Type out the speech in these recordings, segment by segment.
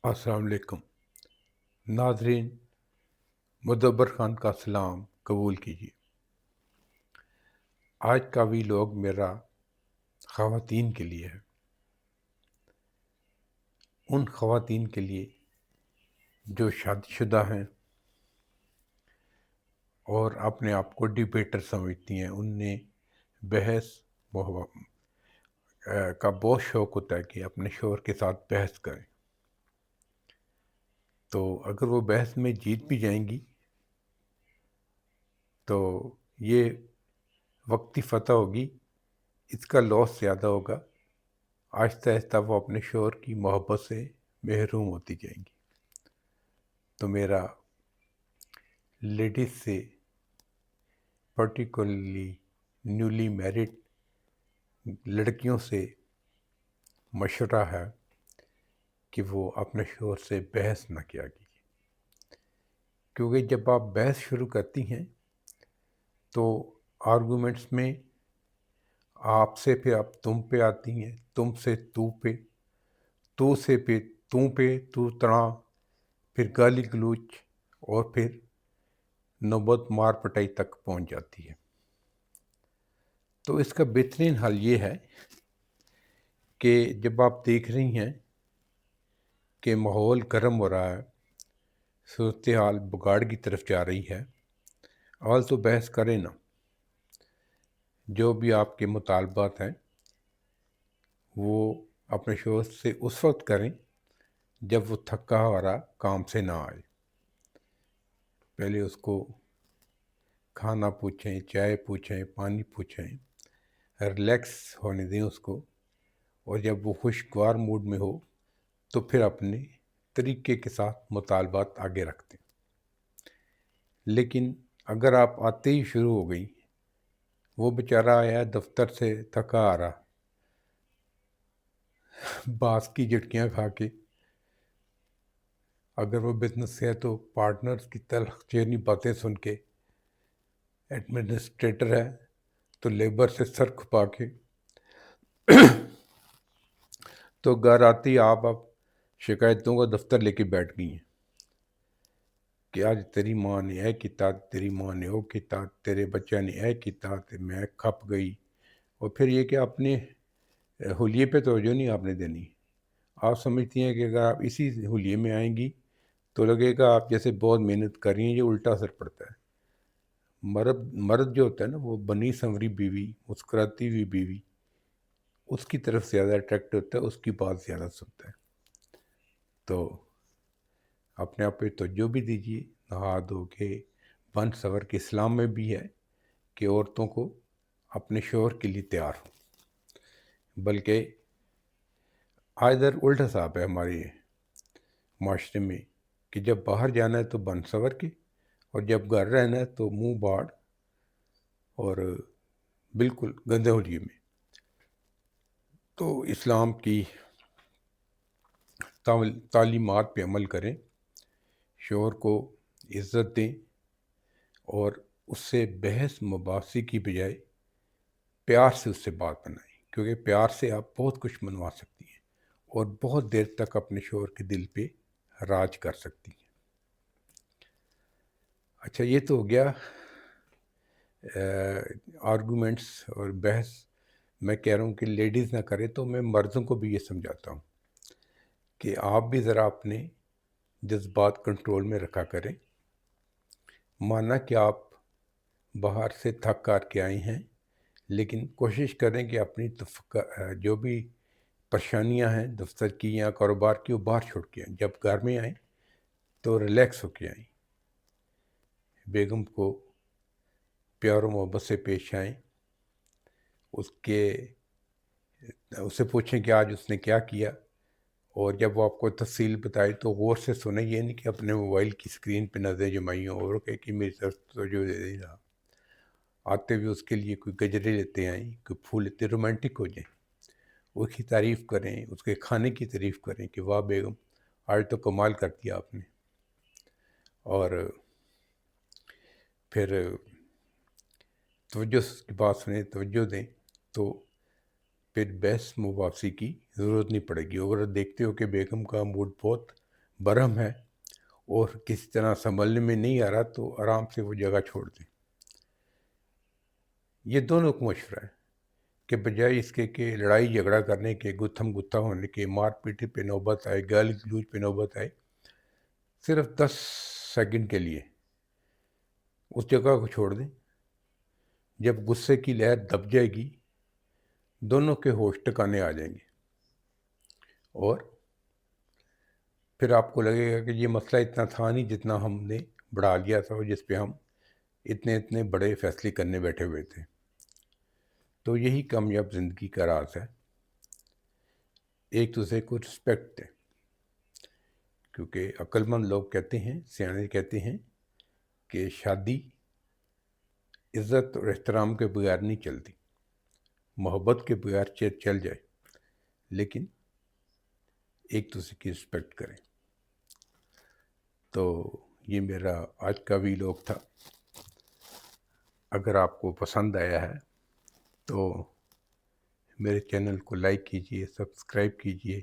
السلام علیکم ناظرین، مدبر خان کا سلام قبول کیجیے۔ آج کا ویلاگ میرا خواتین کے لیے ہے، ان خواتین کے لیے جو شادی شدہ ہیں اور اپنے آپ کو ڈیبیٹر سمجھتی ہیں۔ ان نے بحث کا بہت شوق ہوتا ہے کہ اپنے شوہر کے ساتھ بحث کریں، تو اگر وہ بحث میں جیت بھی جائیں گی تو یہ وقتی فتح ہوگی، اس کا لاس زیادہ ہوگا۔ آہستہ آہستہ وہ اپنے شوہر کی محبت سے محروم ہوتی جائیں گی۔ تو میرا لیڈیز سے، پرٹیکولرلی نیولی میرڈ لڑکیوں سے مشورہ ہے کہ وہ اپنے شوہر سے بحث نہ کیا کیجیے، کیونکہ جب آپ بحث شروع کرتی ہیں تو آرگومنٹس میں آپ سے پھر آپ تم پہ آتی ہیں، تم سے تو پہ، تو سے پہ تو تڑاں، پھر گالی گلوچ، اور پھر نوبت مار پٹائی تک پہنچ جاتی ہے۔ تو اس کا بہترین حل یہ ہے کہ جب آپ دیکھ رہی ہیں کہ ماحول گرم ہو رہا ہے، صورتحال بگاڑ کی طرف جا رہی ہے، اول تو بحث کریں نا۔ جو بھی آپ کے مطالبات ہیں وہ اپنے شوہر سے اس وقت کریں جب وہ تھکا ہارا کام سے نہ آئے۔ پہلے اس کو کھانا پوچھیں، چائے پوچھیں، پانی پوچھیں، ریلیکس ہونے دیں اس کو، اور جب وہ خوشگوار موڈ میں ہو تو پھر اپنے طریقے کے ساتھ مطالبات آگے رکھتے ہیں۔ لیکن اگر آپ آتے ہی شروع ہو گئی، وہ بیچارہ آیا دفتر سے تھکا آ رہا، باس کی جھٹکیاں کھا کے، اگر وہ بزنس سے ہے تو پارٹنرز کی تلخ چینی باتیں سن کے، ایڈمنسٹریٹر ہے تو لیبر سے سر کھپا کے، تو گھر آتی آپ اب شکایتوں کا دفتر لے کے بیٹھ گئی ہیں کہ آج تیری ماں نے اے کیتا، تیری ماں نے وہ کیتا، تیرے بچہ نے اے کیتا، تو میں کھپ گئی۔ اور پھر یہ کہ اپنے حلیے پہ توجہ نہیں آپ نے دینی۔ آپ سمجھتی ہیں کہ اگر آپ اسی حلیے میں آئیں گی تو لگے گا آپ جیسے بہت محنت کر رہی ہیں، یہ الٹا اثر پڑتا ہے۔ مرد جو ہوتا ہے نا، وہ بنی سنوری بیوی، مسکراتی ہوئی بیوی، اس کی طرف زیادہ اٹریکٹ ہوتا ہے، اس کی بات زیادہ سنتا ہے۔ تو اپنے آپ پہ توجہ بھی دیجیے، نہا دھو کے بن سور کے۔ اسلام میں بھی ہے کہ عورتوں کو اپنے شوہر کے لیے تیار ہو، بلکہ ادھر الٹا صاحب ہے ہمارے معاشرے میں کہ جب باہر جانا ہے تو بن سور کے، اور جب گھر رہنا ہے تو منہ باڑ اور بالکل گندے حلیے میں۔ تو اسلام کی تعلیمات پہ عمل کریں، شوہر کو عزت دیں، اور اس سے بحث مباحثے کی بجائے پیار سے اس سے بات بنائیں، کیونکہ پیار سے آپ بہت کچھ منوا سکتی ہیں اور بہت دیر تک اپنے شوہر کے دل پہ راج کر سکتی ہیں۔ اچھا، یہ تو ہو گیا آرگومنٹس اور بحث۔ میں کہہ رہا ہوں کہ لیڈیز نہ کرے، تو میں مردوں کو بھی یہ سمجھاتا ہوں کہ آپ بھی ذرا اپنے جذبات کنٹرول میں رکھا کریں۔ مانا کہ آپ باہر سے تھک کر کے آئے ہیں، لیکن کوشش کریں کہ اپنی جو بھی پریشانیاں ہیں دفتر کی یا کاروبار کی، وہ باہر چھوڑ کے آئیں۔ جب گھر میں آئیں تو ریلیکس ہو کے آئیں، بیگم کو پیار و محبت سے پیش آئیں، اسے پوچھیں کہ آج اس نے کیا کیا، اور جب وہ آپ کو تفصیل بتائے تو غور سے سنیں۔ یہ نہیں کہ اپنے موبائل کی اسکرین پہ نظریں جمائی ہوں اور کہے کہ میری طرف توجہ دے دے رہا۔ آتے ہوئے اس کے لیے کوئی گجرے لیتے آئیں، کوئی پھول لیتے، رومانٹک ہو جائیں، اس کی تعریف کریں، اس کے کھانے کی تعریف کریں کہ واہ بیگم، آج تو کمال کر دیا آپ نے۔ اور پھر توجہ کی بات سنیں، توجہ دیں، تو پھر بحث مباحثے کی ضرورت نہیں پڑے گی۔ اگر دیکھتے ہو کہ بیگم کا موڈ بہت برہم ہے اور کسی طرح سنبھلنے میں نہیں آ رہا تو آرام سے وہ جگہ چھوڑ دیں۔ یہ دونوں کو مشورہ ہے کہ بجائے اس کے کہ لڑائی جھگڑا کرنے کے، گتھم گتھا ہونے کے، مار پیٹی پہ نوبت آئے، گالی گلوچ پہ نوبت آئے، صرف 10 سیکنڈ کے لیے اس جگہ کو چھوڑ دیں۔ جب غصے کی لہر دب جائے گی دونوں کے ہوش ٹکانے آ جائیں گے، اور پھر آپ کو لگے گا کہ یہ مسئلہ اتنا تھا نہیں جتنا ہم نے بڑھا لیا تھا اور جس پہ ہم اتنے بڑے فیصلے کرنے بیٹھے ہوئے تھے۔ تو یہی کامیاب زندگی کا راز ہے، ایک دوسرے کو رسپیکٹ دیں، کیونکہ عقل مند لوگ کہتے ہیں، سیانے کہتے ہیں کہ شادی عزت اور احترام کے بغیر نہیں چلتی، محبت کے بغیر چل جائے لیکن ایک دوسرے کی رسپیکٹ کریں۔ تو یہ میرا آج کا ویلاگ تھا۔ اگر آپ کو پسند آیا ہے تو میرے چینل کو لائک کیجئے، سبسکرائب کیجئے،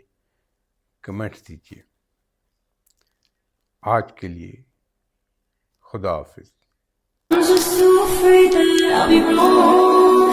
کمنٹس دیجئے۔ آج کے لیے خدا حافظ۔ I'm just so afraid that I'll be wrong.